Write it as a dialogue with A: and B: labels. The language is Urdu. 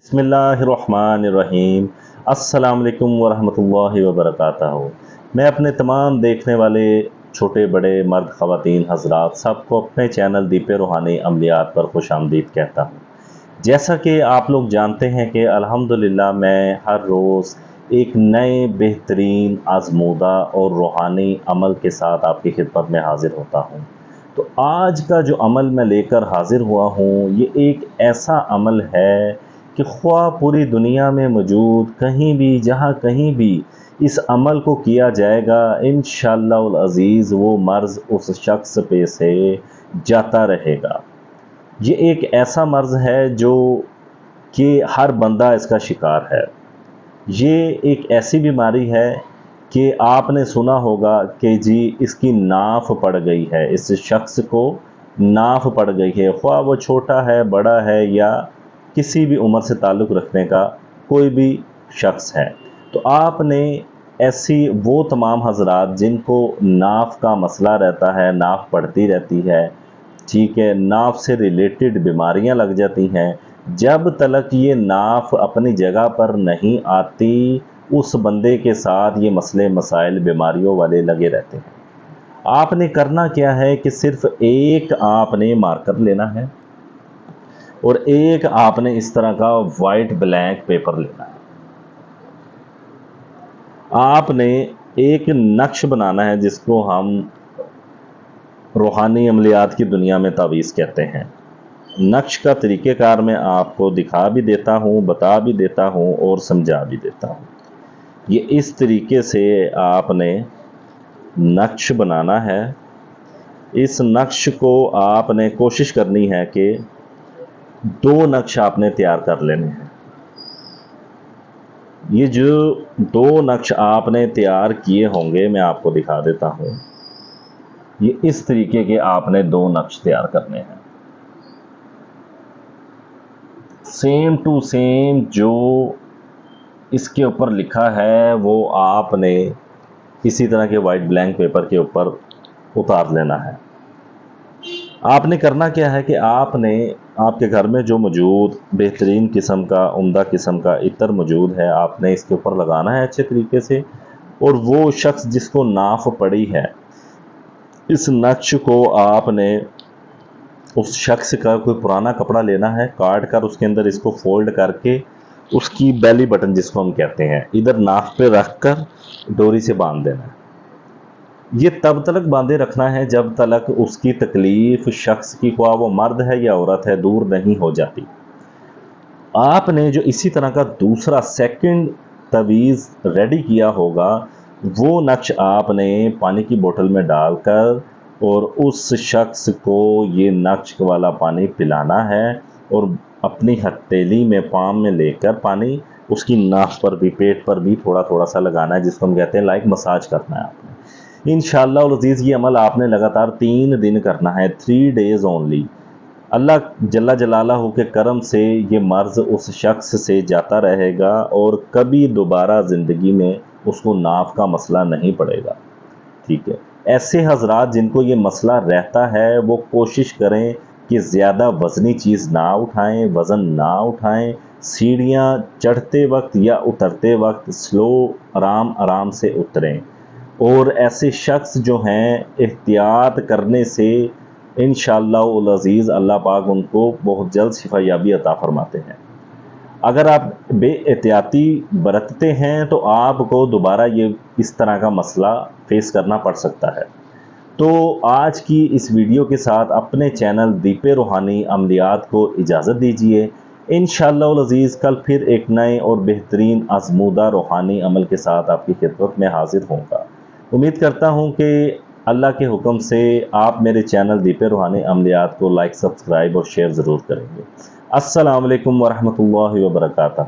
A: بسم اللہ الرحمن الرحیم۔ السلام علیکم ورحمۃ اللہ وبرکاتہ۔ میں اپنے تمام دیکھنے والے چھوٹے بڑے مرد خواتین حضرات سب کو اپنے چینل دیپ روحانی عملیات پر خوش آمدید کہتا ہوں۔ جیسا کہ آپ لوگ جانتے ہیں کہ الحمدللہ میں ہر روز ایک نئے بہترین آزمودہ اور روحانی عمل کے ساتھ آپ کی خدمت میں حاضر ہوتا ہوں۔ تو آج کا جو عمل میں لے کر حاضر ہوا ہوں یہ ایک ایسا عمل ہے کہ خواہ پوری دنیا میں موجود کہیں بھی جہاں کہیں بھی اس عمل کو کیا جائے گا انشاءاللہ العزیز وہ مرض اس شخص پہ سے جاتا رہے گا۔ یہ ایک ایسا مرض ہے جو کہ ہر بندہ اس کا شکار ہے۔ یہ ایک ایسی بیماری ہے کہ آپ نے سنا ہوگا کہ جی اس کی ناف پڑ گئی ہے، اس شخص کو ناف پڑ گئی ہے، خواہ وہ چھوٹا ہے بڑا ہے یا کسی بھی عمر سے تعلق رکھنے کا کوئی بھی شخص ہے۔ تو آپ نے ایسی وہ تمام حضرات جن کو ناف کا مسئلہ رہتا ہے، ناف پڑتی رہتی ہے، ٹھیک ہے، ناف سے ریلیٹڈ بیماریاں لگ جاتی ہیں، جب تلک یہ ناف اپنی جگہ پر نہیں آتی اس بندے کے ساتھ یہ مسئلے مسائل بیماریوں والے لگے رہتے ہیں۔ آپ نے کرنا کیا ہے کہ صرف ایک آپ نے مارکر لینا ہے اور ایک آپ نے اس طرح کا وائٹ بلینک پیپر لینا ہے۔ آپ نے ایک نقش بنانا ہے جس کو ہم روحانی عملیات کی دنیا میں تعویذ کہتے ہیں۔ نقش کا طریقہ کار میں آپ کو دکھا بھی دیتا ہوں، بتا بھی دیتا ہوں اور سمجھا بھی دیتا ہوں۔ یہ اس طریقے سے آپ نے نقش بنانا ہے۔ اس نقش کو آپ نے کوشش کرنی ہے کہ 2 نقش آپ نے تیار کر لینے ہیں۔ یہ جو 2 نقش آپ نے تیار کیے ہوں گے میں آپ کو دکھا دیتا ہوں۔ یہ اس طریقے کے آپ نے 2 نقش تیار کرنے ہیں، سیم ٹو سیم جو اس کے اوپر لکھا ہے وہ آپ نے اسی طرح کے وائٹ بلینک پیپر کے اوپر اتار لینا ہے۔ آپ نے کرنا کیا ہے کہ آپ نے آپ کے گھر میں جو موجود بہترین قسم کا عمدہ قسم کا عطر موجود ہے آپ نے اس کے اوپر لگانا ہے اچھے طریقے سے، اور وہ شخص جس کو ناف پڑی ہے اس نقش کو آپ نے اس شخص کا کوئی پرانا کپڑا لینا ہے، کاٹ کر اس کے اندر اس کو فولڈ کر کے اس کی بیلی بٹن جس کو ہم کہتے ہیں ادھر ناف پہ رکھ کر ڈوری سے باندھ دینا ہے۔ یہ تب تلک باندھے رکھنا ہے جب تلک اس کی تکلیف شخص کی خواہ وہ مرد ہے یا عورت ہے دور نہیں ہو جاتی۔ آپ نے جو اسی طرح کا دوسرا سیکنڈ تعویذ ریڈی کیا ہوگا وہ نقش آپ نے پانی کی بوتل میں ڈال کر اور اس شخص کو یہ نقش والا پانی پلانا ہے اور اپنی ہتھیلی میں پام میں لے کر پانی اس کی ناف پر بھی پیٹ پر بھی تھوڑا تھوڑا سا لگانا ہے جس کو ہم کہتے ہیں لائک مساج کرنا ہے آپ نے۔ انشاءاللہ العزیز یہ عمل آپ نے لگاتار 3 دن کرنا ہے، 3 days اونلی۔ اللہ جل جلالہ کے کرم سے یہ مرض اس شخص سے جاتا رہے گا اور کبھی دوبارہ زندگی میں اس کو ناف کا مسئلہ نہیں پڑے گا، ٹھیک ہے۔ ایسے حضرات جن کو یہ مسئلہ رہتا ہے وہ کوشش کریں کہ زیادہ وزنی چیز نہ اٹھائیں، وزن نہ اٹھائیں، سیڑھیاں چڑھتے وقت یا اترتے وقت سلو آرام آرام سے اتریں، اور ایسے شخص جو ہیں احتیاط کرنے سے انشاءاللہ العزیز اللہ پاک ان کو بہت جلد شفا یابی عطا فرماتے ہیں۔ اگر آپ بے احتیاطی برتتے ہیں تو آپ کو دوبارہ یہ اس طرح کا مسئلہ فیس کرنا پڑ سکتا ہے۔ تو آج کی اس ویڈیو کے ساتھ اپنے چینل دیپ روحانی عملیات کو اجازت دیجیے۔ انشاءاللہ العزیز کل پھر ایک نئے اور بہترین آزمودہ روحانی عمل کے ساتھ آپ کی خدمت میں حاضر ہوں گا۔ امید کرتا ہوں کہ اللہ کے حکم سے آپ میرے چینل دیپ روحانی عملیات کو لائک، سبسکرائب اور شیئر ضرور کریں گے۔ السلام علیکم ورحمۃ اللہ وبرکاتہ۔